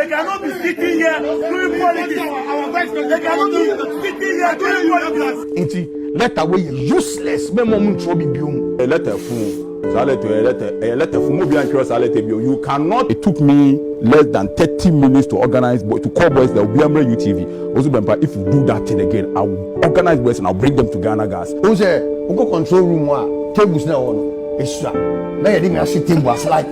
They cannot be sitting here doing politics. They cannot be sitting here doing politics. Letter way useless. Me mom trouble biom. A letter phone. A letter phone. Move and cross a letter biom. You cannot. It took me less than 30 minutes to organize to call boys that will be on UTV. Owusu Bempah, if you do that thing again, I will organize boys and I'll bring them to Ghana gas. Who say? We go control room one. Tables now on. Extra. Now you didn't see tables like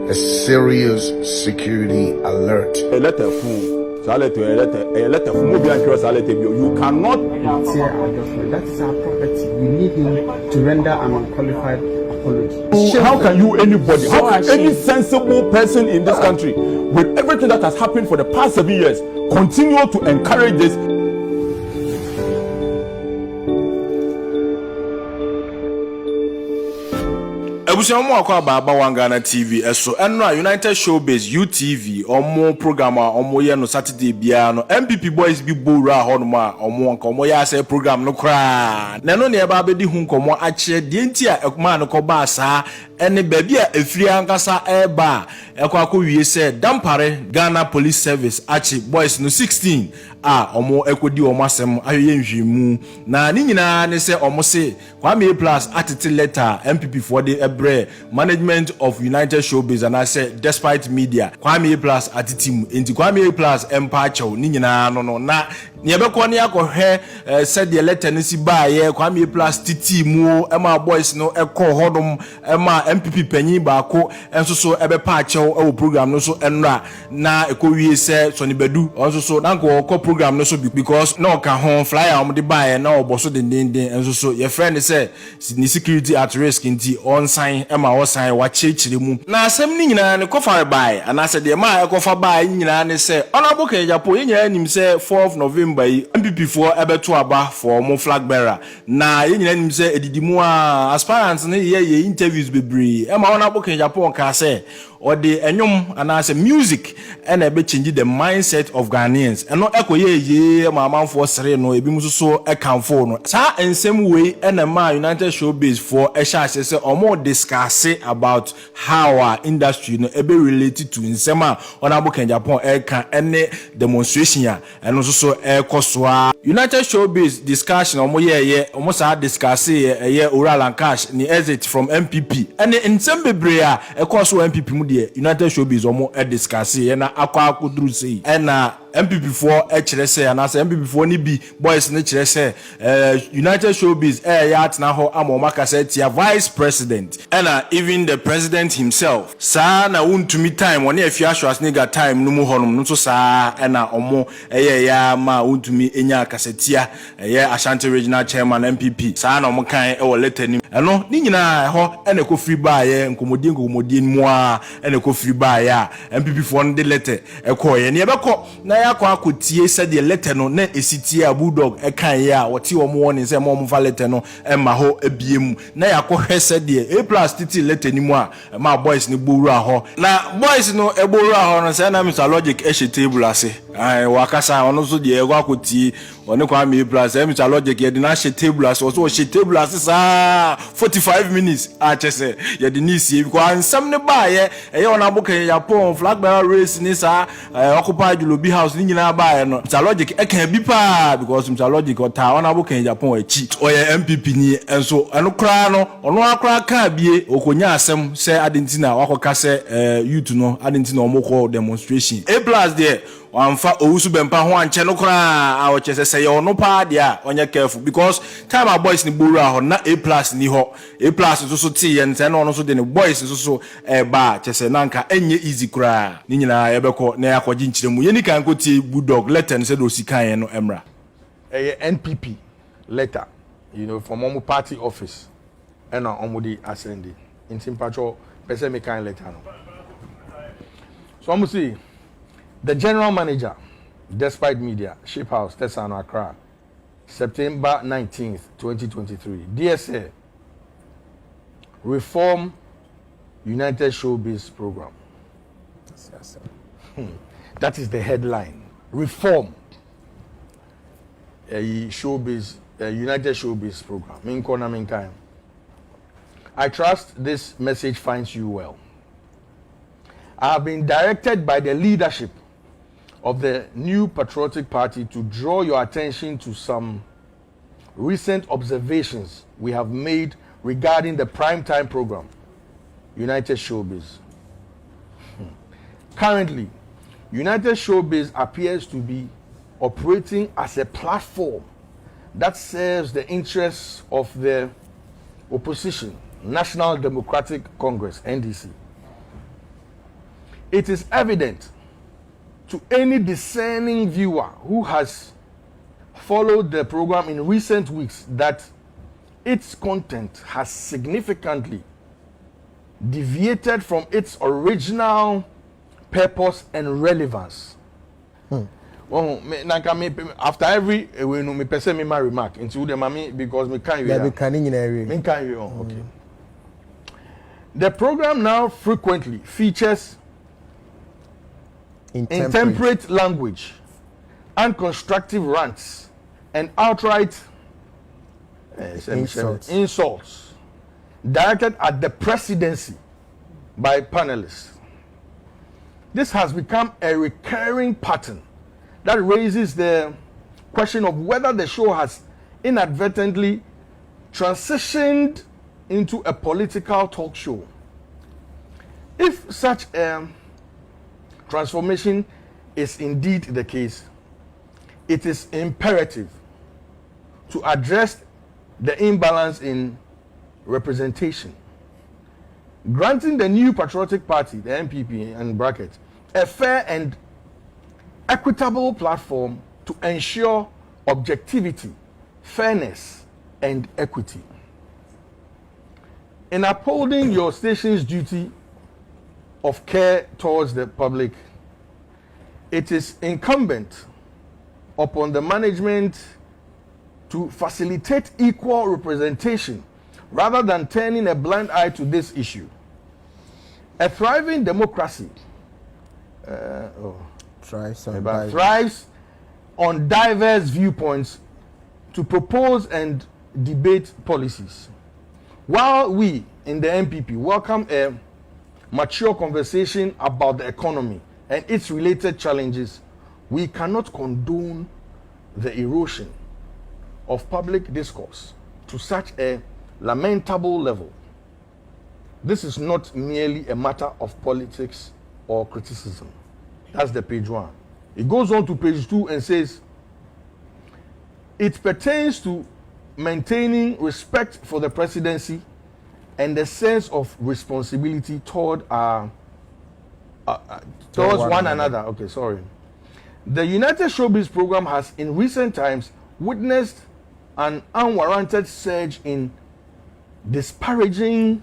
a serious security alert. A letter phone. A letter from movie and cross a letter. You cannot. That is our property. We need him to render an unqualified apology. How can you, anybody, how can any sensible person in this country, with everything that has happened for the past 7 years, continue to encourage this? Ebusiamu akwa baba wangana TV eso enra United Showbiz UTV omo program a omo ye no Saturday bia no NPP boys bi bowra hono ma omo nka omo ya say program no kra na no ne eba bedi hu nkomo a kire de nti a ekuma no ko ba sa ene baby a efiri ankasa eba ekwa ko wie say Dampare Ghana Police Service achi boys no 16 a omo ekodi omo asem ayoye nhwemu na ni nyina ne say omo say Kwame Aplus atete letter NPP for the management of United Showbiz and I said despite media Kwame Aplus atitim enti Kwame Aplus empacho ni nyina no na niebekọ ne akọhwe said the letter nsi ba ye Kwame Aplus titi mu ema boys no ekọ hodom ema NPP panyin baako enso so ebepa achew e program no so enra na ekowie se so ni bedu onso so na ko program no so because na oka ho flyer om de ba ye na oboso den enso so your friend say ni security at risk nti on sign ema wo sign wa chechire mu na asem ni nyina ne kofa bai ana se de ma ekofa bai nyina ne se honorable Kenyapo nyina nim se 4th November MPP for ebeto aba for mo flag bearer na nyina nim se edidimu a aspirants ne ye interviews bebree ema honorable Kenyapo ka se or the enyum anase music and ebe change the mindset of Ghanaians eno ekoye mama for sere no ebi muso so ekanfo no sa ensem way enema United Showbiz for esha say omo discuss about how our industry no ebe related to nsema honorable Kenyapo eka ene demonstration ya eno so ekosoa United Showbiz discussion omo ye omo sa discuss ye oral and cash ni exit from MPP ene nsem bebre a ekoso MPP mu United Showbiz omo discuss na akwa akudru sei na MPP for kire say na say MPP for ni bi boys ne kire say United Showbiz ya atna ho amoma say tia vice president and even the president himself sa na untumi time woni afia aswas ne ga time no mu honum no so sa na omo ya ma untumi enya akasetia Ashanti regional chairman MPP sa na omo kan e letter ni eno ni nyina ho na ko free ba ye nkomodie mu a na ko free ba ya MPP for the letter ekoye ne ebeko na ya kwa akotie said the letter no na esitie abudog ekan ya woti omo woni se mo mfa letter no ema ho ebiemu na ya kohwe said the Aplus titi letter ni mu a ma boys ni bowura ho na boys no ebowura ho no se na Mr Logic ehye table ase wakasa ono so de egwa akotie oni kwa me Aplus Mr Logic ye de na hye table ase so hye table ase sa 45 minutes a chese ye de ni sie because ansam ne ba ye ona bokan ya pon flag bearer race ni sa occupy Julobi house ni nyina ba no Mr Logic ekan bi pa because Mr Logic ota ona bokan Japan achi oye MPP ni enso eno kra no ono akra ka bie okonya asem se adentina wakoka se youth no adentina omoko demonstration Aplus there Wamfa Owusu Bempah ho anche no kra a wo chese se ye ono pa dia onye careful because time our boys ni bowura ho na Aplus ni ho Aplus so ti ye nse na ono so de ne boys so ba chese na nka enye easy kra ni nyina ye beko na yakwaji nchiremu ye ni kan ko ti bulldog letter se do sikan ye no emra NPP letter from omo party office and omo di assendi in simpatro pese me kan letter no so omo see the general manager, despite media, Ship House, Tesano Accra, September 19th, 2023. DSA, Reform United Showbiz Program. Yes, That is the headline. Reform Showbiz, United Showbiz Program. I trust this message finds you well. I have been directed by the leadership of the New Patriotic Party to draw your attention to some recent observations we have made regarding the primetime program, United Showbiz. Currently, United Showbiz appears to be operating as a platform that serves the interests of the opposition, National Democratic Congress, NDC. It is evident to any discerning viewer who has followed the program in recent weeks that its content has significantly deviated from its original purpose and relevance. Well, after every we know me person me my remark into the mommy because me can't hear. Me can't hear. Okay. The program now frequently features intemperate language, unconstructive rants, and outright insults directed at the presidency by panelists. This has become a recurring pattern that raises the question of whether the show has inadvertently transitioned into a political talk show. If such a transformation is indeed the case, it is imperative to address the imbalance in representation. Granting the New Patriotic Party, the NPP and brackets, a fair and equitable platform to ensure objectivity, fairness, and equity. In upholding your station's duty of care towards the public, it is incumbent upon the management to facilitate equal representation rather than turning a blind eye to this issue. A thriving democracy thrives on diverse viewpoints to propose and debate policies. While we in the NPP welcome a mature conversation about the economy and its related challenges, we cannot condone the erosion of public discourse to such a lamentable level. This is not merely a matter of politics or criticism. That's the page 1. It goes on to page 2 and says, it pertains to maintaining respect for the presidency and the sense of responsibility towards one another. Okay, sorry. The United Showbiz program has in recent times witnessed an unwarranted surge in disparaging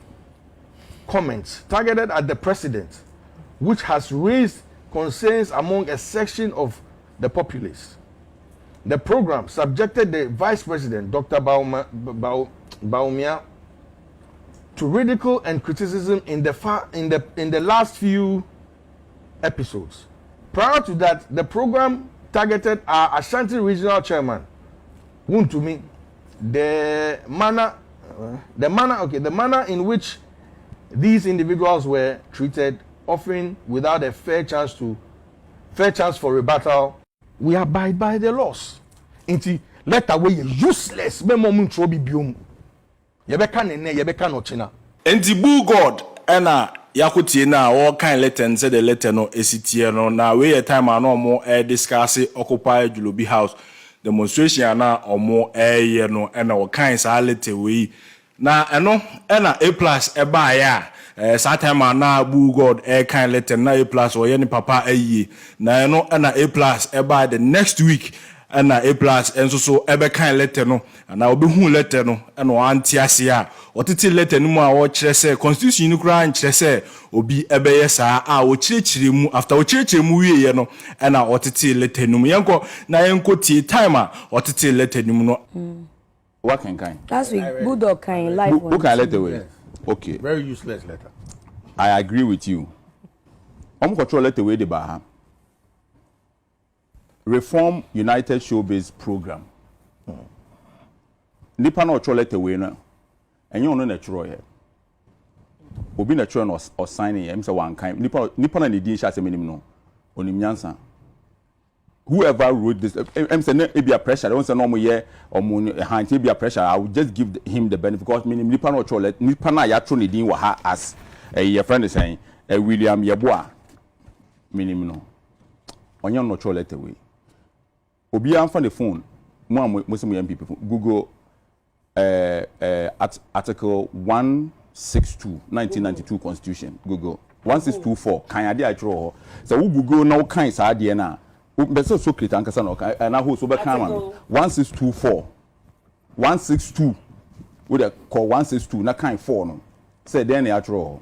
comments targeted at the president, which has raised concerns among a section of the populace. The program subjected the vice president, Dr. Bawumia, to ridicule and criticism in the last few episodes. Prior to that, the program targeted our Ashanti regional chairman, Wuntumi. The manner in which these individuals were treated, often without a fair chance for rebuttal. We abide by the laws. Inti let away useless. Enti bu God ena yakutie na all kind letter and say the letter no esitie no na we time ano mo discuss Occupy Julobi House demonstration na omo ye no ena all kind sa letter we na eno ena Aplus eba ya sa time na bu God kind letter na Aplus o ye ni papa ayi na eno ena Aplus eba the next week na Aplus enso so ebe kan letter no na obehu letter no na anti ase a otiti letter no mu a wo kire se constitution no kura nkire se obi ebe yesa a wo kirikire mu after wo kirikire mu wiye no na otiti letter no mu yenko na yenko tie time a otiti letter no mu no what kind last week Bulldog kind live who can letter way okay very useless letter. I agree with you. Control letter way the baha Reform United Showbiz program. Nipa na ocho letter we na enye ono na chiro ye. Obi na chiro no or sign ye, me say one kind. Nipa na di sha se menim no. Onim nyansa. whoever wrote this, I'm saying it be a pressure. I don't say no more yeah or hand be a pressure. I would just give him the benefit because meaning nipa no chole nipa na ya tro ne din wa ha as your friend is saying William Yeboah meaning no onye no chole away. Obi am the phone mo some NPP Google article 162 1992 constitution Google 1624 kan ade a chro so we Google now kan sa de na beso so create ankasa no kan na ho so be kan man 1624 162 we dey call 162 na kan 4 no say then a chro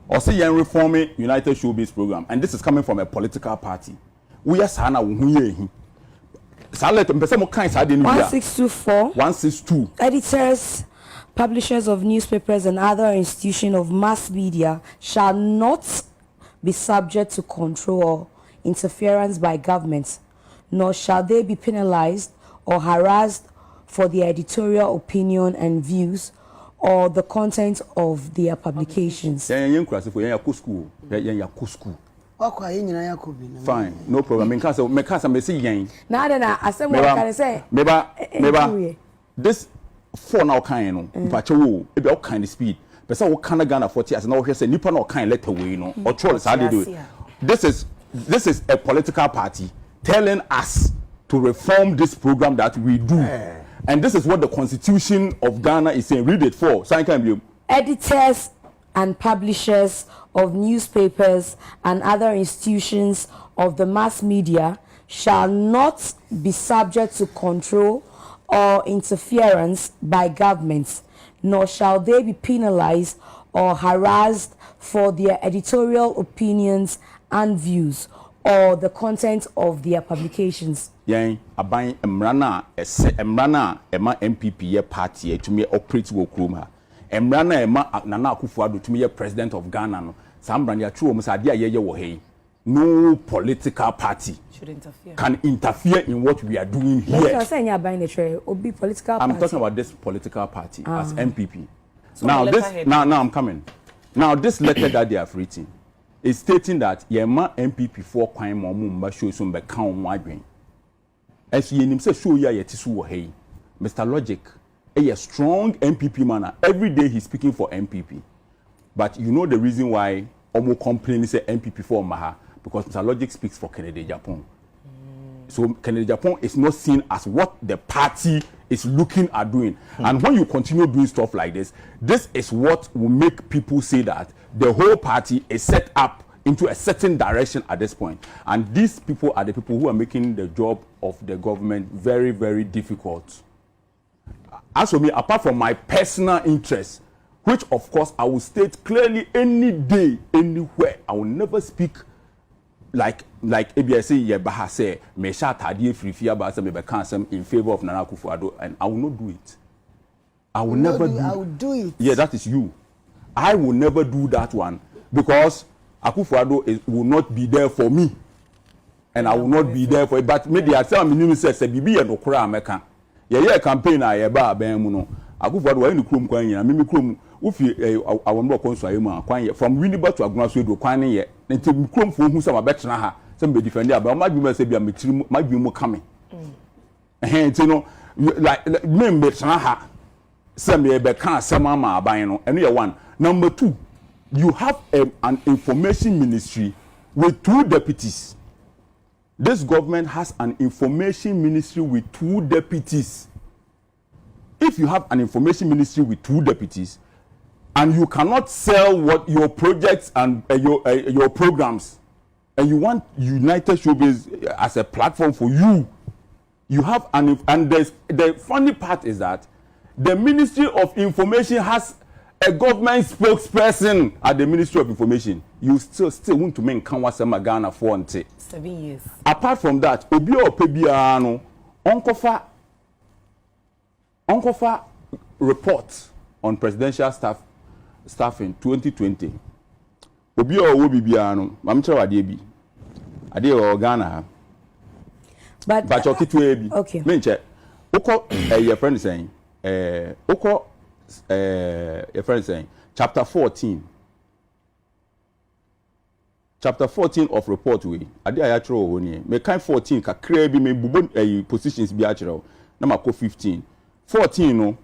or say yan reforming United Showbiz program, and this is coming from a political party. We are sana wuye. Salet mpese mo kan sa de ni bia. 1624. 162. Editors, publishers of newspapers and other institutions of mass media shall not be subject to control or interference by government, nor shall they be penalized or harassed for their editorial opinion and views or the content of their publications. Fine, no problem. This for now kind no e be all kind of speed. Person what kind of Ghana 40 as now say nipa no kind let away no or trolls how they do it. This is a political party telling us to reform this program that we do. And this is what the Constitution of Ghana is saying. Read it for. Editors and publishers of newspapers and other institutions of the mass media shall not be subject to control or interference by governments, nor shall they be penalized or harassed for their editorial opinions and views or the content of their publications. Yang aban emrana ema NPP ye party to me operate wo krom ha emrana ema Nana Akufo-Addo to me ye president of Ghana no sambran ya tru omo sade ye wo he no political party can interfere in what we are doing here. I'm talking about this political party as NPP. So now I'm coming. Now this letter that they have written is stating that yema NPP for kwan mo mba show so mbe kan mo adwen. As you name say show ya yetisu wo hey. Mr. Logic, a strong NPP man. Every day he's speaking for NPP. But you know the reason why Omo complain say NPP for Maha because Mr. Logic speaks for Kennedy Japan. So Kennedy Japan is not seen as what the party is looking at doing. And when you continue doing stuff like this, this is what will make people say that the whole party is set up into a certain direction at this point. And these people are the people who are making the job of the government very, very difficult. As for me, apart from my personal interest, which of course I will state clearly any day, anywhere, I will never speak like ABSA Yebaha say, me sha tadie free ba say me be cancel in favor of Nana Akufo-Addo, and I will not do it. I will never do it. I will do it. Yeah, that is you. I will never do that one because Akufo-Addo will not be there for me, and I will not be there for it. But maybe I say I'm new say bibi e no kura America. Yeah, campaign I ba ben mu no. Akufo-Addo why no krom kwan yin na me krom ufi awon bo konso ayema kwan from Winneba to Aguna so do kwan ye. Nti krom fo hu say ma betena ha. Say me defend ya ba ma bi say bia metiri ma bi mu kame. Nti no like me betena ha. Say me be kan asema ma aban no. Eno ye one. Number 2, you have an information ministry with 2 deputies. This government has an information ministry with 2 deputies. If you have an information ministry with 2 deputies, and you cannot sell what your projects and your programs, and you want United Showbiz as a platform for you, you have and the funny part is that the Ministry of Information has a government spokesperson at the Ministry of Information. You still want to make Kanwasema Ghana for 7 years. Apart from that, Obi Opebia no Onkofa report on presidential staffing 2020. Obi Opebia no, mamchira wade bi. Ade o Ghana. But Chokitwe bi. Okay. Menche. Oko your friend saying Oko your friend saying chapter 14 chapter 14 of report we ade ayatro ho ni me kan 14 kakra bi me bubo positions bi achiro na mako 15 14 no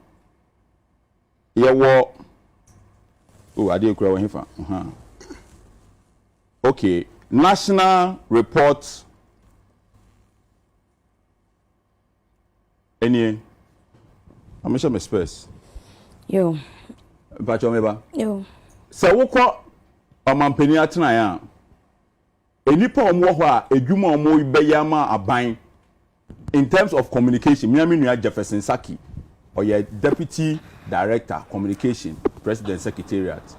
ye wo ade kura wo hefa okay national report any amisha me space yo bacho meba yo se wokọ ọmampani atena ya enipa omo ho a edwuma omo beyama aban in terms of communication miami nua Jefferson Saki or your deputy director communication president secretariat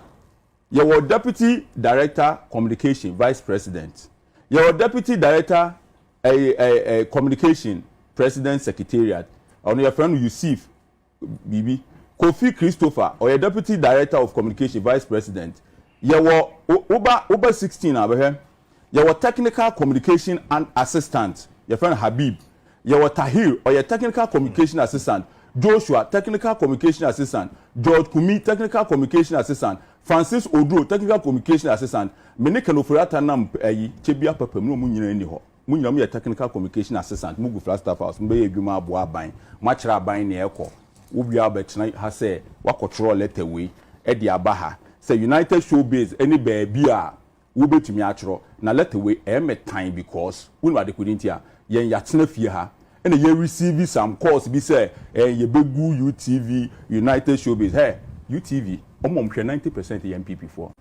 your deputy director communication vice president your deputy director communication president secretariat on your friend Yusuf Bibi Kofi Christopher or your deputy director of communication vice president your over 16 abehe your technical communication and assistant your friend Habib your Tahir or your technical communication assistant Joshua technical communication assistant George Kumi technical communication assistant Francis Odro technical communication assistant mene kenofurata nam chebia papa mu nyina ni ho mu nyina mu technical communication assistant mugu flat staff house mbe edwuma abo aban machira aban ne ekọ wobia betena ha se wakotro letter we e di abaha say United Showbiz any baby a wobetumi atro na letter we e metan because we no adekodintia yen yatena fie ha and you receive some calls be say ye begu UTV United Showbiz hey UTV omom 90% NPP for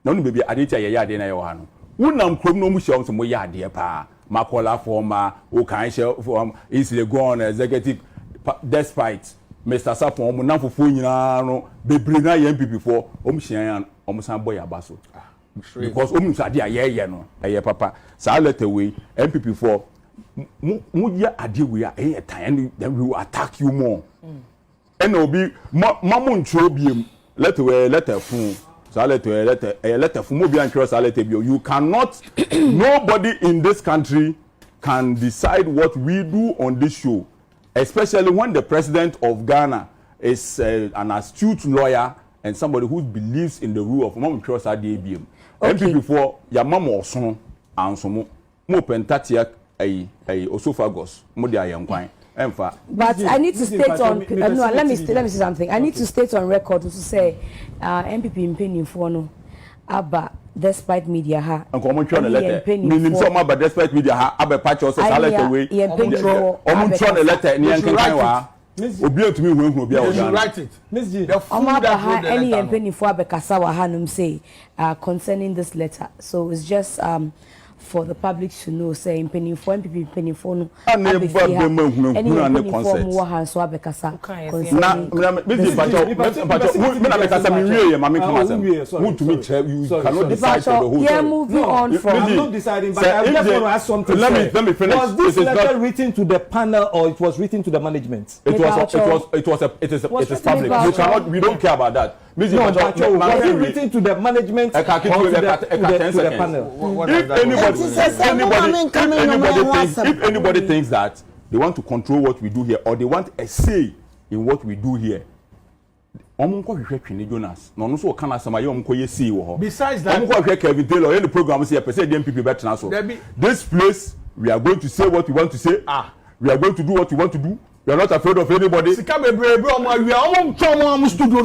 na no baby adetia ye yade na ye wa no wonam krom no mu hye so mo yade pa makola forma o kan hye form is the go on executive despite Mr. Sapon mo namfofo nyina no bebre na ye NPP for omhye omsan boy abaso because omsade ye no eye papa sa letter we NPP for mu ade we a time then we will attack you more and obi mamu ntro biem letter fun so letter fun mo bi antro so letter bio you cannot nobody in this country can decide what we do on this show, especially when the president of Ghana is an astute lawyer and somebody who believes in the rule of mamu ntro so de biem MPP for ya mama oson ansomo mo pentatia Osophagus, but I need to state on no, let me say something. I need to state on record to say MPP impending for no aba despite media ha and come on letter meaning some about despite media ha aba patch also salute away on letter ni enkan wa obi otumi hu obi a o write it Miss G the any impending for abekasa wa hanum say concerning this letter, so it's just for the public to know, say impending for MPP impending for no any impending for more hands so abekasa na who to me you cannot decide for the whole yeah moving on from I'm not deciding, but I just want to ask something. Let me finish. Was this letter written to the panel or it was written to the management? It is public. We don't care about that. No, was it written to the management or to the panel? If anybody thinks that they want to control what we do here or they want a say in what we do here, Jonas. No, so can besides that, Kevin Taylor, any program say MPP better so. This place, we are going to say what we want to say. We are going to do what we want to do. We are not afraid of anybody. We are studio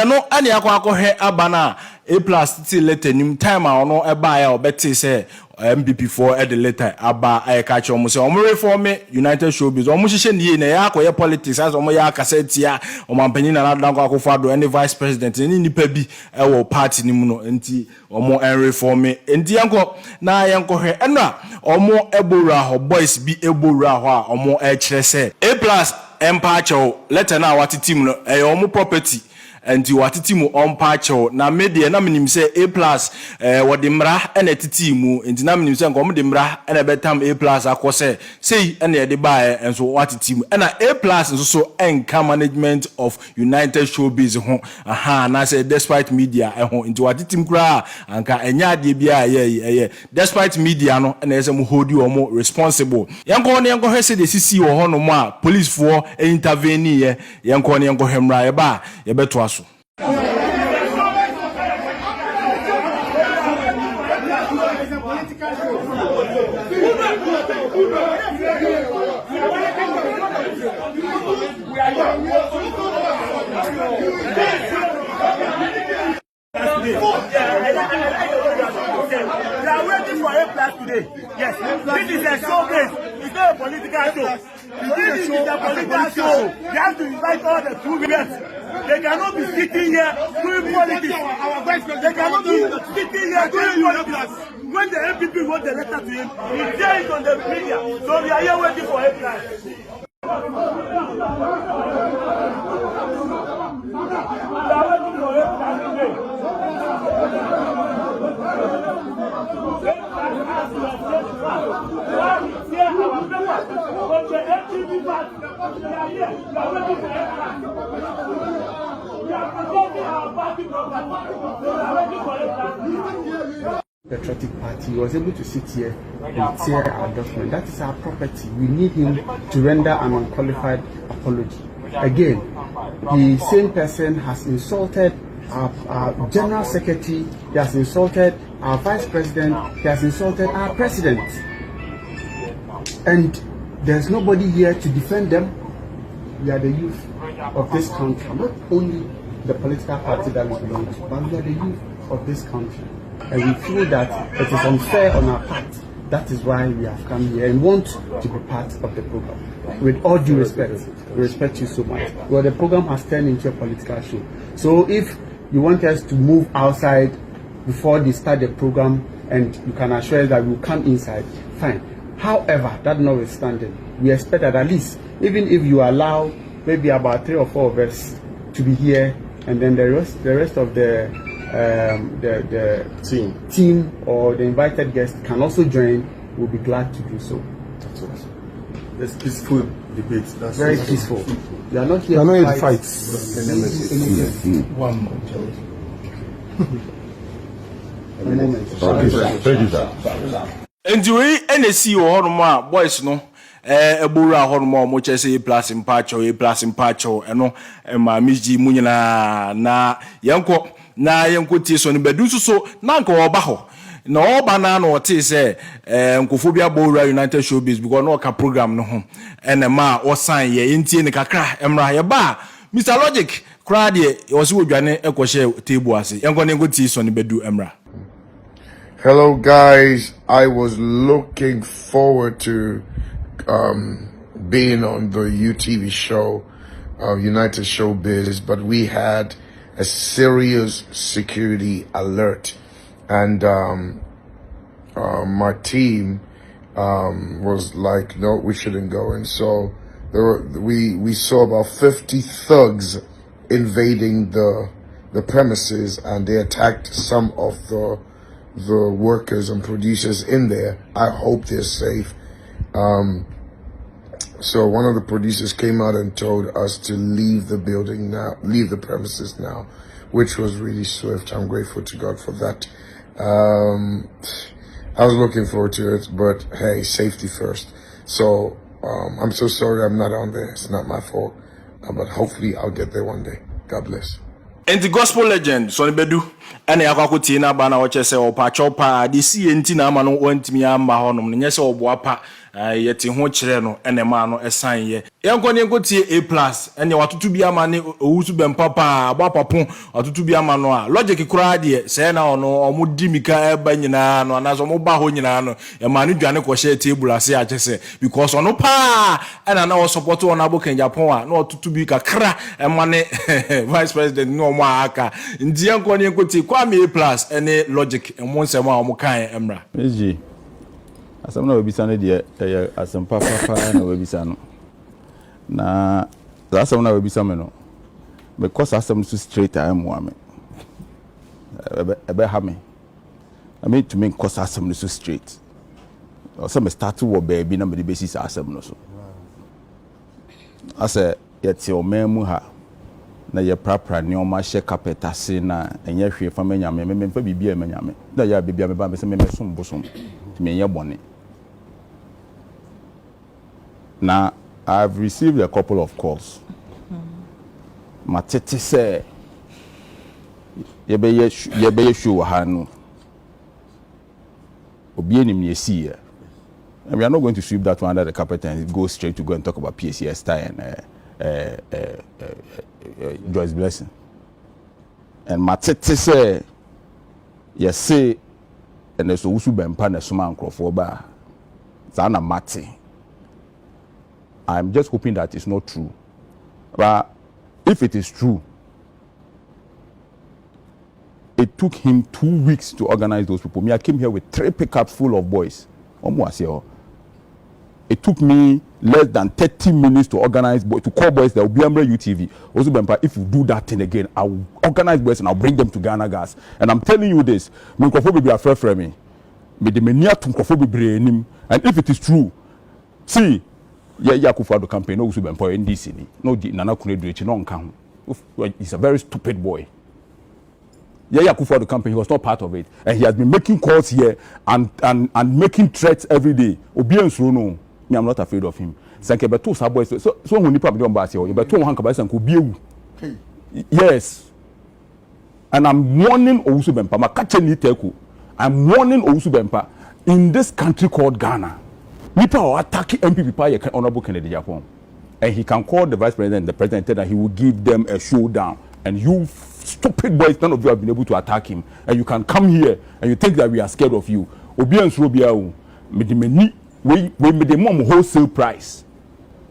no ani akwa abana Aplus till letter nim time a ono eba ya obeti say MPP for the letter aba I catch omo say omo reform United Showbiz omo hihye ne na ya akoye politics as omo ya akasetia omo ampanyin na dan kwa akofado any vice president ni nipa bi e wo party ni mu no enti omo reform enti yanko na yanko hwe ena omo ebora ho boys bi ebora ho a omo e kire say Aplus empacho letter na watiti no e omo property and you what timu on pacho na media na minim say Aplus what the mra and a timu and na minim say nkom de mra and a betam Aplus akose say and the buy and so what timu and Aplus so enka management of United Showbiz ho aha na say despite media ho into what timu kra anka enya de bia ye despite media no and say mo hold you more responsible yanko ne yanko he say the CC wo ho no mo a police for intervene ye yanko ne yanko hemra ye ba ye beto today. Yes, this is a showcase. It's not a political show. This is a political show. They have to invite all the true leaders. They cannot be sitting here doing politics. They cannot be sitting here doing politics. When the NPP wrote the letter to him, he said it on the media. So we are here waiting for Aplus. Patriotic Party was able to sit here and tear our document. That is our property. We need him to render an unqualified apology. Again, the same person has insulted our General Secretary, he has insulted our Vice President, he has insulted our President. And there's nobody here to defend them. We are the youth of this country, not only the political party that we belong to, but we are the youth of this country. And we feel that it is unfair on our part. That is why we have come here and want to be part of the program. With all due respect, we respect you so much. Well, the program has turned into a political show. So if you want us to move outside before they start the program and you can assure us that we'll come inside, fine. However, that notwithstanding, we expect that at least, even if you allow maybe about 3 or 4 of us to be here, and then the rest of the team or the invited guests can also join, we'll be glad to do so. It's peaceful debate. That's very peaceful. We are not here to fight. One moment. Thank you, sir. And we NSC or Horma boys no. Ebura hormo mo chese plus impacho eno ma miji munyina na yanko tie so ne bedu so na nko oba ho na oba na na ote se nkofobia Bowura United Showbiz because no ka program no ho ene ma osan ye ntie ne kakra emra ye ba Mr Logic kra de o se wodwane ekwohye table ase yanko ne tie so ne bedu emra. Hello guys, I was looking forward to being on the UTV show, United Showbiz, but we had a serious security alert, and my team was like, no, we shouldn't go. And so we saw about 50 thugs invading the premises, and they attacked some of the workers and producers in there. I hope they're safe. So one of the producers came out and told us to leave the building now, leave the premises now, which was really swift. I'm grateful to God for that. I was looking forward to it, but hey, safety first. So I'm so sorry I'm not on there. It's not my fault, but hopefully I'll get there one day. God bless. And the gospel legend Sonny Bedu ene yakwakotie na ba na wo chese opa chopa de si enti na ama no wantimi amba honom ne nyese oboapa yeti ho kire no ene ma no esan ye yenko ne nkotie A+ ene watoto bi ama ne Owusu Bempah pa abapapon watoto bi ama no a Logic kura de se na ono omudi mika eba nyina no anazo mo ba ho nyina no e ma ne dwane ko share table ase a chese because ono pa ena na wo support ono abokan Japan a na watoto bi kakra e ma ne vice president no mo aka ndi yenko ne nkotie Kwame A+ ene Logic emo nsem a omo kan emra meji asam na obisa no de asam papa na obisa no na asam na obisa me no because asam so straight I am woman ebe ha me I mean to make cause asam so straight asam start to work baby na me the basis asam no so ase yeti o memu ha na ye prapra ni o ma she carpet ase na enye hwe fa manyame me fa bibia manyame da ya bibia me ba me se me som bosom me ye bone. Now, I've received a couple of calls. Matete say, "Yebe show hanu." Obieni mi esi here. And we are not going to sweep that one under the carpet and go straight to go and talk about PCS style and Joyce Blessing. And Matete say, "Yes, say and there's Owusu Bempah na suma nkrofo ba zana mate. I'm just hoping that it's not true. But if it is true, it took him 2 weeks to organize those people. Me, I came here with 3 pickups full of boys. It took me less than 30 minutes to organize to call boys that will be under UTV. Owusu Bempah, if you do that thing again, I will organize boys and I'll bring them to Ghana Gas. And I'm telling you this, me be afraid for me. And if it is true, see, Akufo-Addo campaign, no Owusu Bempah NDC, no Nana Kunle no count. He's a very stupid boy. Akufo-Addo campaign, he was not part of it, and he has been making calls here and making threats every day. No, me, I'm not afraid of him. So when you probably don't buy you better one can be. Yes, and I'm warning Owusu Bempah. I'm warning Owusu Bempah in this country called Ghana. People are attacking NPP by Honorable Kennedy Japan, and he can call the vice president, the president, that he will give them a showdown. And you stupid boys, none of you have been able to attack him. And you can come here and you think that we are scared of you. Obians Robiao, we made the mom wholesale price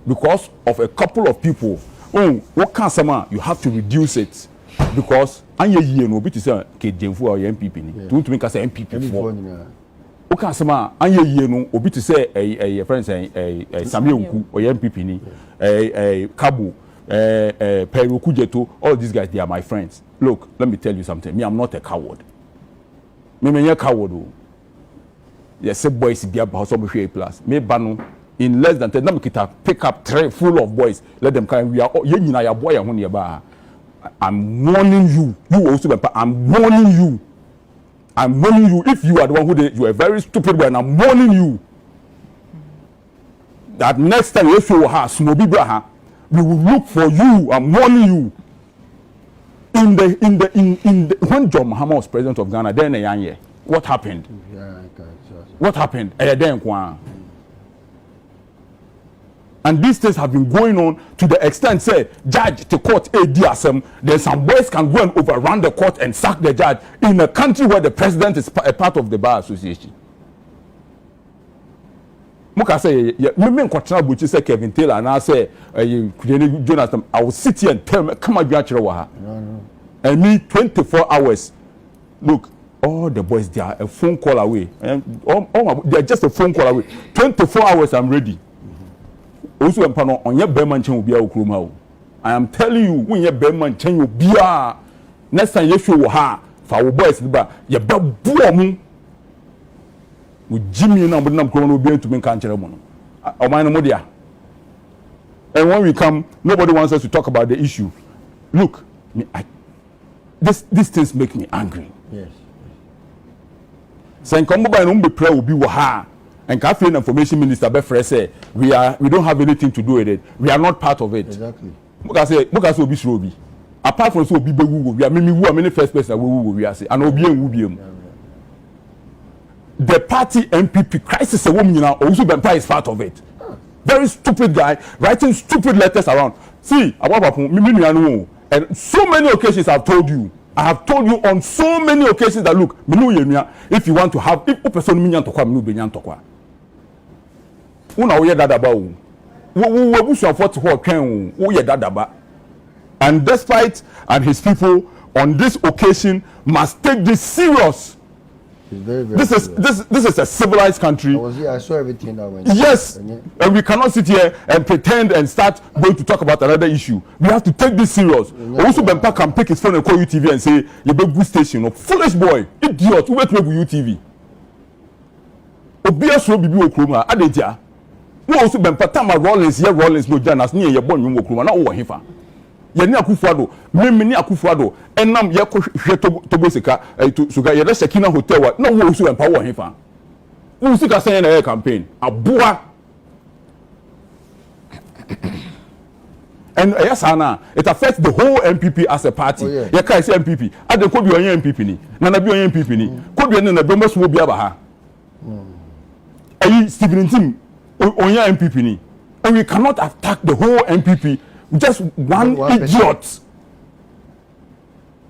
because of a couple of people. Oh, what can someone you have to reduce it because anya ye no bit to say Kejemfu or NPP. Don't make us NPP for. What can someone anya ye no obi to say a friend saying a Samuel Nku or NPP ni a Kabu. Peru Kujeto, all these guys, they are my friends. Look, let me tell you something. Me, I'm not a coward. Me, I'm a coward. Yes, boys, be about some Aplus. Me, banu in less than 10. Let me pick up 3 full of boys. Let them come. We are your boy. I'm warning you. You also, I'm warning you. I'm warning you. If you are the one who did, you are a very stupid boy, and I'm warning you that next time you show her, Smoby Braha. We will look for you. I'm warning you. In the when John Mahama was president of Ghana, then what happened? What happened? And these things have been going on to the extent, say, judge the court ADSM, then some boys can go and overrun the court and sack the judge in a country where the president is a part of the bar association. Muka say, me nkwatena buchi say Kevin Taylor and I say, Jonathan, I will sit here and tell me, come on, no. And me 24 hours. Look, all the boys, they are a phone call away. And they are just a phone call away. 24 hours, I'm ready. Also, on your Berman chain will be a I am telling you, when your Berman chain will be a next time you show her for our boys, you better with Jimmy and I'm going to be able to make country. And when we come, nobody wants us to talk about the issue. Look, these things make me angry. Yes. Saying come by and be prayer will be waha. And Cafe Information Minister Befre say we don't have anything to do with it. We are not part of it. Exactly. Because we be apart from so be we are many first person we are say and obi. The party NPP crisis a woman now Owusu Bempah is part of it. Very stupid guy writing stupid letters around. See, and so many occasions I have told you on so many occasions that look, if you want to have if person minyan to kwa minu benyan to kwa. Una oye dadaba o. Wo busu afọ to ho twen o ye dadaba. And despite and his people on this occasion must take this serious. Very, very this is a civilized country. I saw everything that went. Yes, and we cannot sit here and pretend and start going to talk about another issue. We have to take this serious. Owusu Bempah can pick his phone and call UTV and say, "You be good station." Foolish boy, idiot. Who wait with UTV? Obia so bibi okroma adeja. Wo Owusu Bempah tama Rollins no janas ni ye bon nwom okroma na wo hefa. Ye ni Akufo-Addo me Akufo-Addo enam ye ko hwe Togo sika suga ye da Shekina hotel wa na wo Owusu Bempah wo hefa. Wo sika say na campaign aboa. And yes, Anna, it affects the whole NPP as a party. You can't say NPP. I don't could be on NPP ni. Nana be on NPP ni. Could be on the Bombers will be abaha. Stephen Tim on your NPP ni. And we cannot attack the whole NPP. Just one idiot.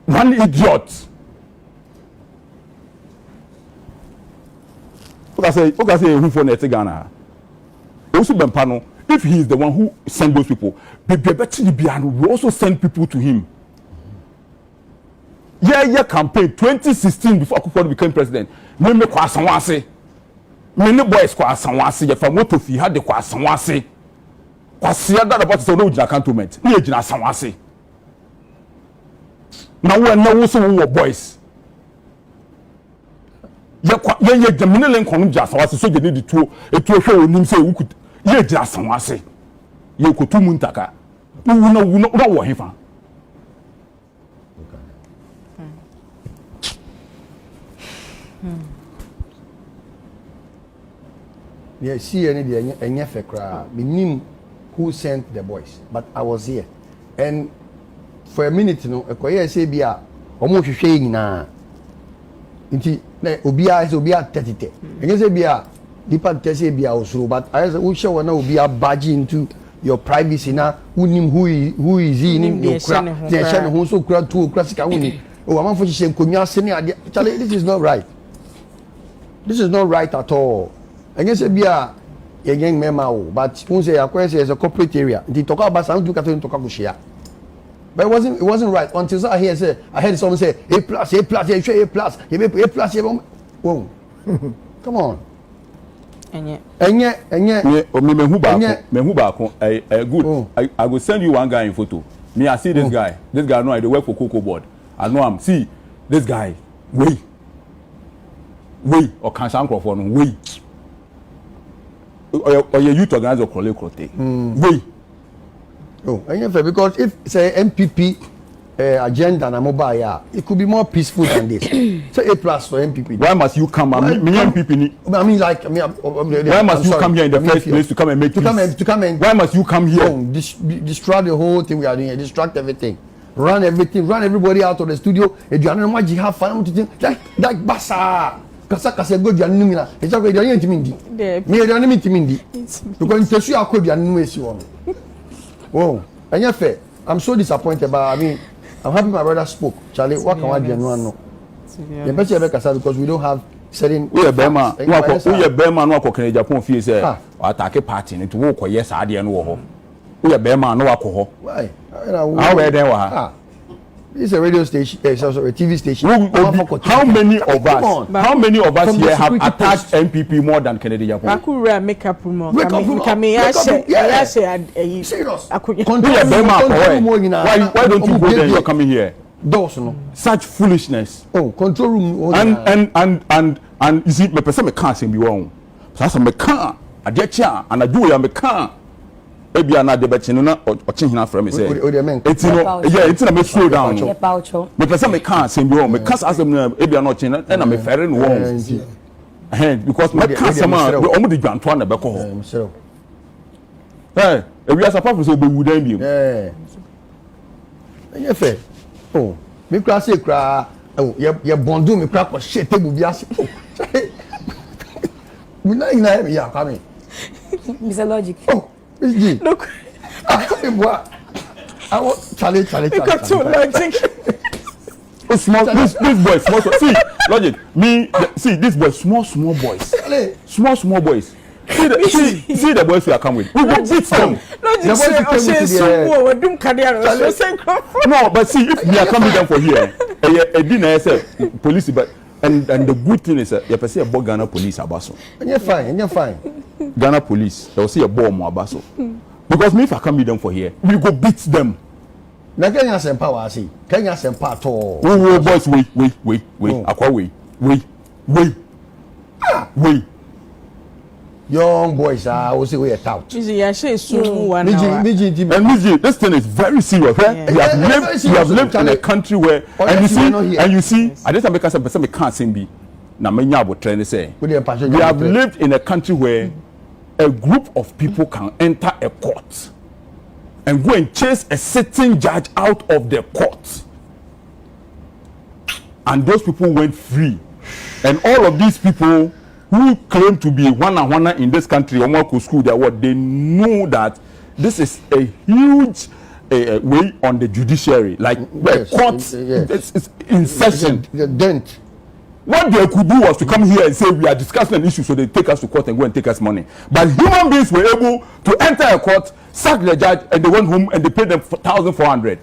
One idiot. Okay, who for Ghana? Owusu Bempah no, if he is the one who send those people, we also send people to him. Yeah, campaign 2016 before Akufo became president. Me kwa sanwase. Me ne boys kwa sanwase. Ya from Motofi had the kwa sanwase. Kwa sia that about so no jina cantonment. Ni jina sanwase. Na wo so boys. Ya jamine len konum jina sanwase so je ni di tuo hwe onim se wuku. Ye jina sanwase. Ye kotu muntaka. Wo wo hefa. Yeah, see any the Enyefekra, we knew who sent the boys, but I was here. And for a minute, you know, a quiet say bia, almost shaying na. Inti Obia is Obia 30. And you say bia, Dipa say bia also, but I say we shall know Obia badge into your privacy now. Who is he in your crap? They are who so crowd to classical winning. Oh, I'm for shame. Charlie, this is not right. This is not right at all. I guess be a young memo, but who say is a corporate area. They talk about some do Catherine to Kakushia. But it wasn't right until I heard someone say A plus, A plus, A plus, A plus, whoa. Come on. And yet, good. I will send you one guy in photo. Me, I see this guy. This guy know I work for Cocoa Board. I know him. See this guy. Wait, or can some for wait. Or your youth organizer Krote. Wait. Oh, because if say NPP agenda na mobile, it could be more peaceful than this. Say A plus for NPP. Why must you come? Me NPP. I mean, like, why must you come here in the first place to come and make peace? To come and. Why must you come here? Distract the whole thing we are doing here. Distract everything. Run everything. Run everybody out of the studio. If you are not much, you have fun. Like basa. Kasa go dia numi na e chako dia yen timindi me dia numi timindi because intesu akodia numi esi won. Oh, anya fair. I'm so disappointed, but I mean I'm happy my brother spoke. Charlie, what can I do no? The best ever kasa because we don't have certain we are Bema no akokene Japan fie say attack party ni to wo koye saade no wo ho. We are Bema no akọ ho. Why? How we den wa? This is a radio station, also a TV station. How many of us here have attacked NPP more than Kennedy Japan? Akura make up more. Serious. Why don't you go there? You're coming here. Such foolishness. Oh, control room. And you see, my person me can't say me wrong. So I me can't. I get ya and I do ya me can't. Maybe I'm not the best, you know, or change enough for me. Say, it's it's a slow down. Because I can't say wrong. Because as I'm maybe I'm not changing, and I'm a fair and wrong. Because my customer, we only the Antoine the back home. Hey, if we are supposed to be with them, yeah, fair. Oh, me cry say cry. Oh, you bondu me cry for shit. Table be as. We not in here, yeah, coming. Mr. Logic. Oh. Look, I want Charlie. Got too logic. This boy, small. See, Logic. See this boy, small boys. Small boys. See the boys we are coming with. We will beat them. No, but see, if we are coming down for here, a dinner police, but and the good thing is you see a Ghana police abaso. And you're fine. Ghana police, they will see a bomb abaso. Because me if I come with them for here, we go beat them. Now Kenya send power, I see. Kenya send power to. Oh, boys, wait. Aqua wait. Young boys, I will say we are out. This thing is very serious. You have lived in a country where, and you see, I just make us a person can't sing be. Now, many are trying to say we have lived in a country where a group of people can enter a court and go and chase a sitting judge out of the court, and those people went free, and all of these people who claim to be one in this country or more school they know that this is a huge way on the judiciary, like the court is in session. The dent. What they could do was to come here and say we are discussing an issue, so they take us to court and go and take us money. But human beings were able to enter a court, sack the judge, and they went home and they paid them 1,400.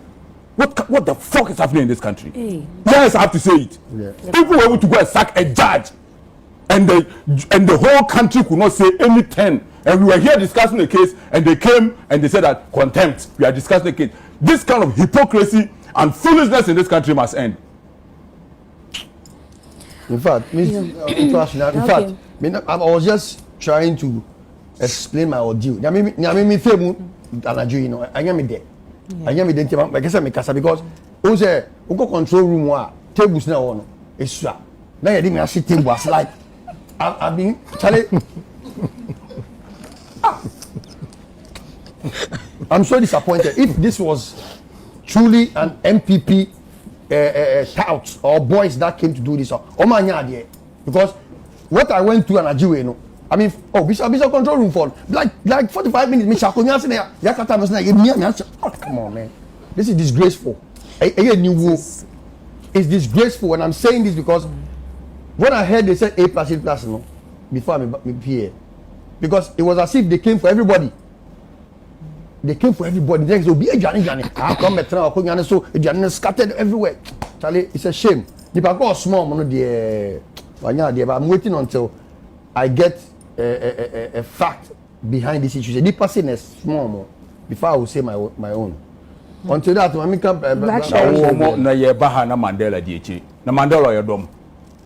What the fuck is happening in this country? Hey. Yes, I have to say it. Yeah. People were able to go and sack a judge, and the whole country could not say anything. And we were here discussing the case, and they came and they said that contempt. We are discussing the case. This kind of hypocrisy and foolishness in this country must end. In fact, I was just trying to explain my ordeal. I mean, you know, I am there. I am there. I guess I make because who say who go control room tables now on it's now you didn't see tables like I've been Charlie. I'm so disappointed. If this was truly an NPP touts or boys that came to do this, because what I went to Nigeria, you know, I mean, Bishop control room for like 45 minutes. Oh, come on, man, this is disgraceful. It's disgraceful, and I'm saying this because when I heard they said A+, no, before I'm here, because it was as if they came for everybody. They came for everybody. Then so be a Johnny. I come at now, so Johnny scattered everywhere. Charlie, it's a shame. If I go small, but I'm waiting until I get a fact behind this issue. The person is small before I will say my own. Until that, when we come, na ye baha na Mandela DH. Na Mandela your dom.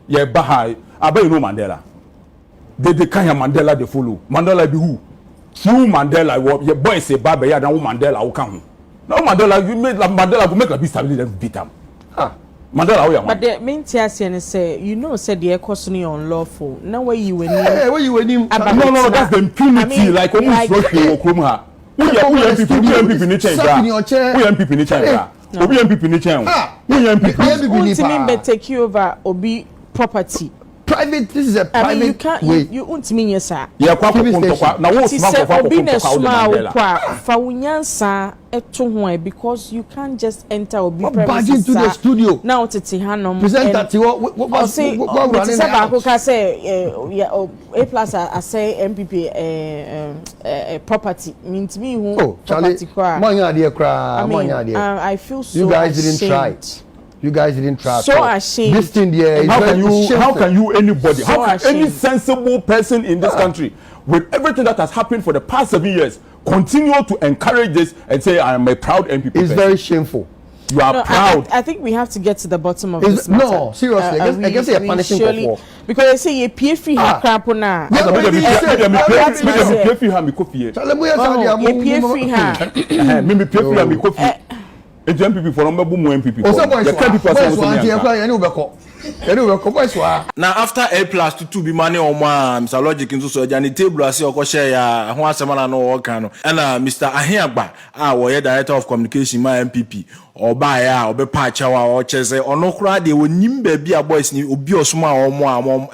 Ye baha, I bet you know Mandela. They kind of Mandela they follow. Mandela be who? You Mandela, your boy say Baba, ya now Mandela will come. Now Mandela, you made Mandela will make a beast and beat him. Mandela, but the main TSN say, you know, said the economy unlawful. Now where you were where you were him? No, that's the impunity, like almost Russia or Krumha. We MPP in change. We MPP in change. We MPP in change. We MPP in take you over Obi property. Private, this is a private. I mean, you can't. You won't mean yes, sir. Yeah, now what's because you can't just enter or be back into the studio. Now to Tihanum. Present that what say A+ I say MPP property means me who property. I feel so. You guys didn't try it. You guys didn't try. So ashamed. This thing there. How can you anybody? How can any sensible person in this country, with everything that has happened for the past 7 years, continue to encourage this and say I am a proud NPP? It's very shameful. You are proud. I think we have to get to the bottom of this matter. No, seriously. I guess they are punishing for. Because they say you pay free crap now. MPP for number boom MPP. Now after A+ to 2 be money on one, Mr. Logic into so Johnny table as your share ya one semana no work and Mr. Ahiagba, our director of communication, my MPP, or buy or be patch or chese or no crowd they will nimbe be a boys ni obi osuma or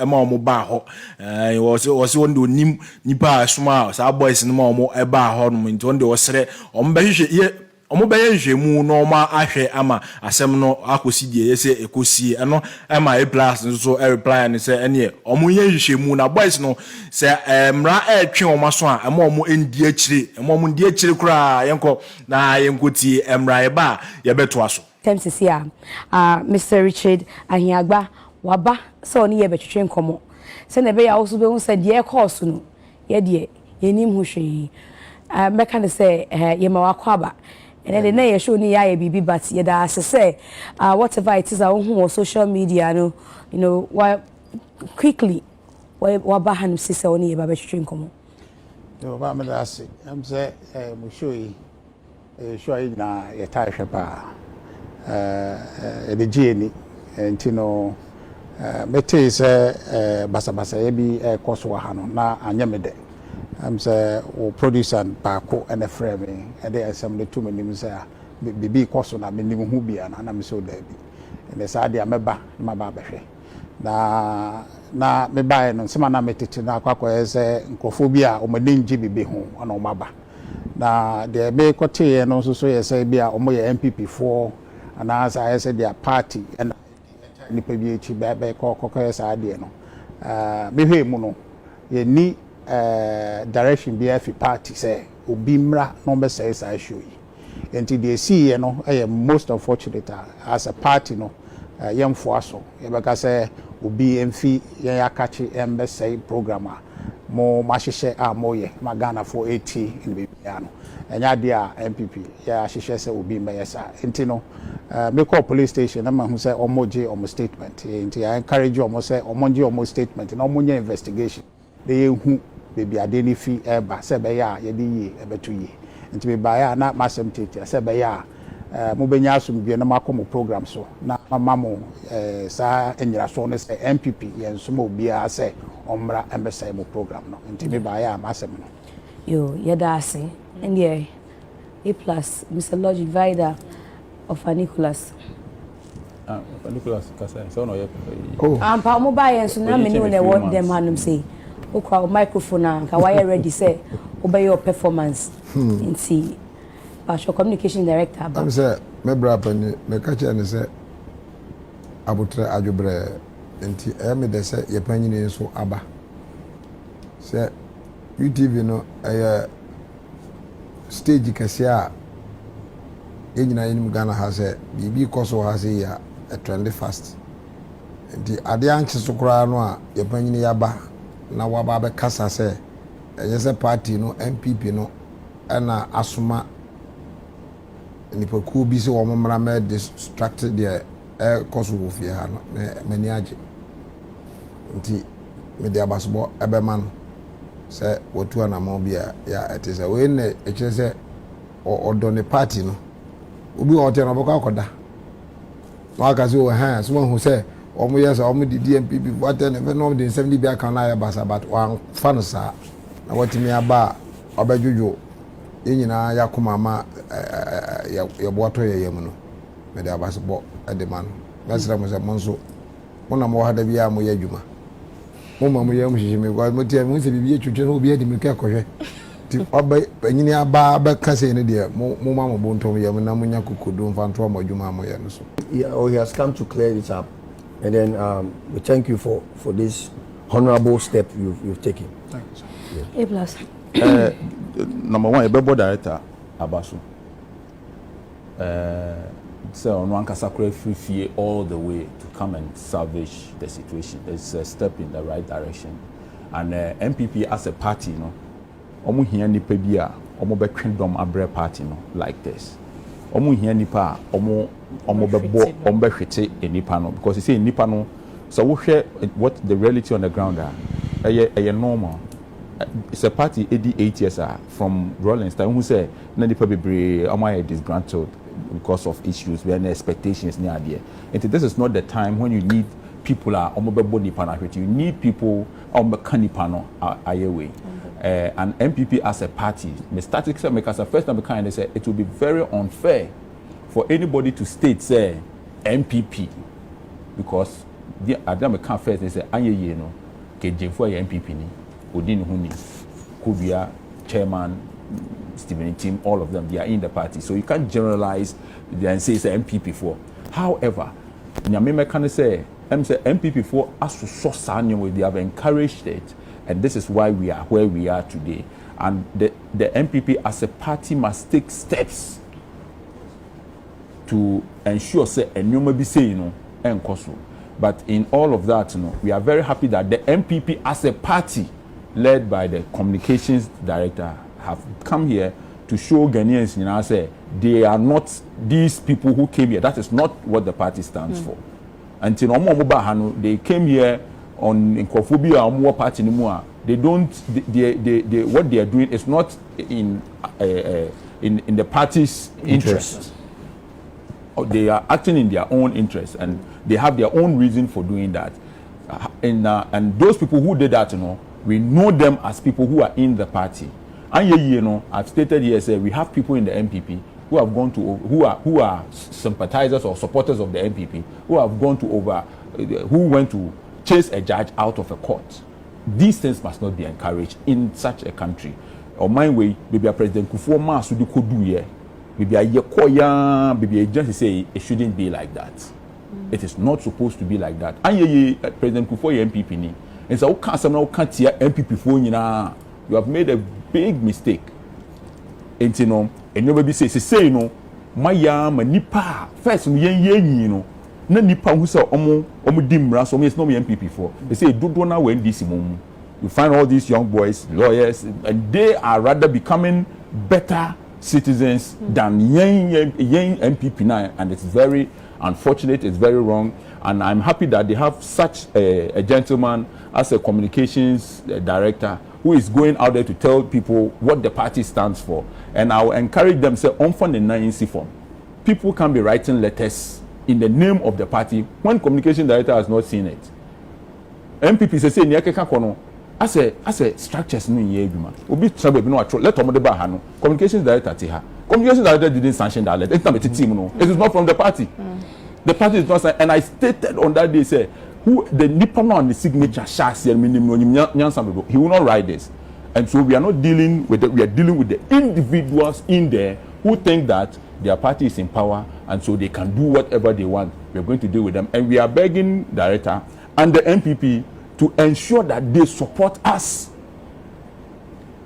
more mobile. Was one do nipa smile, so our boys no more a bar horn into one was said on Behish. Omobeye njemu no ma ahwe ama asem no akosidi yese ekosie eno ema A+ nso reply and say ene omoye nhwemu na boys no say mra etwe omaso a ema omo endi akire ema omo ndi akire kura yenko na yenkoti mra eba ye beto aso temsisi a Mr. Richard Ahiagba waba so oni ye betwetwe nkomo se na be ya also be hu say de course no ye de yenim hu hwe meka ne say ye ma wakwaba. And then they show me BB, but yeah, as I say, whatever it is, I on social media, you know, why quickly, why Bahan sister only about between common. No, I'm saying, we show you na a tire shapa, the genie, and you know, Mete say, Basa Ebi, Koswahano, na Anyamede. I'm say o producer Paco and a frame and there are some the two names say bibi koso na menim hu bia na me so da bi and the side ameba ma ba behwe na me ba no sema na metete na akwa say nkofobia o madenji bibi hu na o maba na the be kote no so ye say bia o mo ye MPP for and as I said their party and nipa bi echi be kokko saa de no mehwe mu no ye ni direction bi afi party say obi mra no be say saa show yi enti de see no most unfortunate as a party no yemfo aso ye beka say obi emfi ye akachi embe say program a mo mahyehyɛ a mo ye magana for 80 in be bia no enya de a NPP ya ahyehyɛ say obi mbe yesa enti no me call police station na mahu say omoje omo statement enti I encourage omo say omoje omo statement na omo nya investigation dey hu baby ade ni fi eba say be ya ye de yi ebetu yi enti be ba ya na masem tete say be ya mo benya asum bi na makomo program so na mama sa enyira so ne say NPP ye nsoma obi a say omra embesai mo program no enti me ba ya masem no yo yeda ase and Aplus Mr. Lodge Vider of Nicholas. Nicholas Kasa, so no ye. Oh. Pa mo ba yen so na me ni we want them hanum say. O kwa microphone and ka wire ready say obey your performance. Nti Pastor communication director aba. I'm say me bra pani me ka che ne say abutre adwobre nti me de say ye panyi ne so aba. Say UTV no stage kase a enyina yenim Ghana ha say bibi koso ha say ya trend fast nti ade anche so kura no a ye panyini yaba na waba be kasa say say party no NPP no na asoma nipa ku bi se wo mmra me distracted de koso wo fie ha no mani age nti me de abasobo ebe man say wotu anamo bia ya etise we ne ekire say odo ne party no obi hotel no boko akoda waka say o ha so hu say omo yes omo di NPP vote ne no de 70 bia kan na ya basa but wan fan sa na watimi aba obadwojo yenyina yakoma ma ya boato ye mu no me de abasobo ede man mesra mo say monso mona mo hada bia mo ya dwuma mo mamu ye mo hihime kwa mo tie mo se bibi twetwe no obi adi mi ka kohwe ti oba anyini aba ba kase ne de mo ma mo bontom ye mo na mo nya kokodo mfanto mo adwuma mo ye no so. He has come to clear this up, and then we thank you for this honorable step you've taken. Thanks. A plus. Number one, a bebo director abaso. So on one kasakure free all the way to come and salvage the situation. It's a step in the right direction. And NPP as a party, you know, omu hiya nipa biya, omu be kwendom abre party, no, like this. Omu hiya nipa, omu be hwete nipa no, because you see nipa no. So we share what the reality on the ground are. Aye normal. It's a party 88 years from Rollins time who say na nipa bebre omu disgruntled because of issues where the expectations near there. And this is not the time when you need people you need people way. And MPP as a party, the statistics make us a first time kind they say it will be very unfair for anybody to state say MPP because the Adam can first they say anye no ke for MPP ni odin huni kubia chairman Stephen team, all of them, they are in the party. So you can't generalize and say it's an MPP for. However, Nyame can say MPP for as to source they have encouraged it, and this is why we are where we are today. And the MPP as a party must take steps to ensure say and you may be saying and koso. But in all of that, we are very happy that the MPP as a party, led by the communications director, have come here to show Ghanaians, say they are not these people who came here. That is not what the party stands for. Until they came here on Nkophobia or party anymore. They don't. They what they are doing is not in the party's interest. They are acting in their own interest, and they have their own reason for doing that. And those people who did that, we know them as people who are in the party. And I've stated here, say we have people in the MPP who have gone to who are sympathizers or supporters of the MPP who have gone to who went to chase a judge out of a court. These things must not be encouraged in such a country. Or my way, maybe a President Kufuor Masu do could do here. Maybe a yekoya, maybe a just say it shouldn't be like that. It is not supposed to be like that. And President Kufuor MPP ni. And so can't some now can't hear MPP for you have made a big mistake. And you know, and nobody say you know, my yam and nipa first you know. Na nipa who say omo dimra so me no MPP for. They say do na when this mom. You find all these young boys, lawyers, and they are rather becoming better citizens than young MPP now, and it's very unfortunate, it's very wrong, and I'm happy that they have such a gentleman as a communications director who is going out there to tell people what the party stands for, and I will encourage them say on the 9C form. People can be writing letters in the name of the party when communication director has not seen it. MPP say nyakeka kono as a structures no ye adwuma obi trabe bi no atro let omo de ba ha no communications director te ha communications director didn't sanction that letter. It's not a team no, it is not from the party. The party is not signed, and I stated on that day say who the nipa no on the signature shasi and minimum nyansa he will not write this. And so we are not dealing with we are dealing with the individuals in there who think that their party is in power and so they can do whatever they want. We are going to deal with them, and we are begging director and the MPP to ensure that they support us.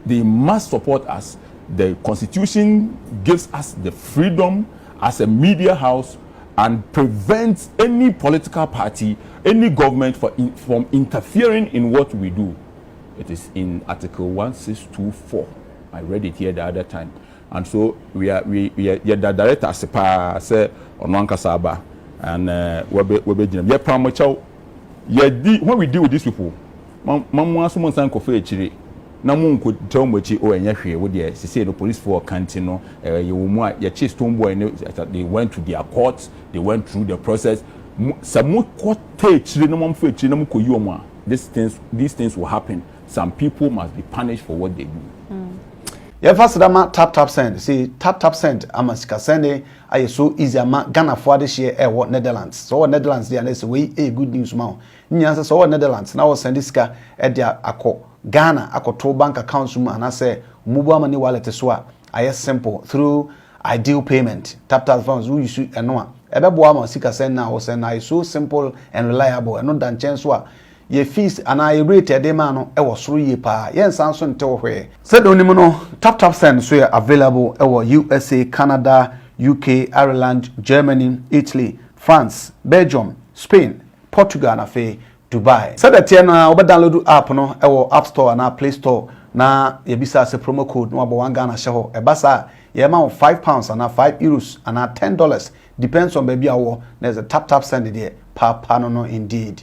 They must support us. The Constitution gives us the freedom as a media house and prevents any political party, any government from interfering in what we do. It is in Article 1624. I read it here the other time. And so we are the director Sepa say Onwanka Saba and when we deal with these people, Mamu someone san kofe echire na mu nko tell mochi o enya hwe wo de say the police for cantino you mu ya chase Tomboy they went to their courts, they went through the process. Some court echire na mu echire na mu koyi omo a these things will happen. Some people must be punished for what they do. Yeah, first dama tap send. See tap send. Amasika send. Aye so easy ama Ghana for this year. What Netherlands? So what Netherlands there? Let's say good news now. Nyansa so what Netherlands now send this car at their ako Ghana ako to bank accounts and I say mobile money wallet so aye simple through ideal payment. Tap funds who you should know. Ebe boa ma sika send now send aye so simple and reliable. And not than chance wa. Ye fees and I rate a demand e was 3 years pa yen sanso nte hwe said onimo no tap send so available e USA, Canada, UK, Ireland, Germany, Italy, France, Belgium, Spain, Portugal na fe Dubai. Said that you na oba download app no e App Store na Play Store na ye bisa se promo code no abo 1 Ghana sheho e basa ye ma £5 and €5 and $10 depends on baby awo there's a tap send there pa no indeed.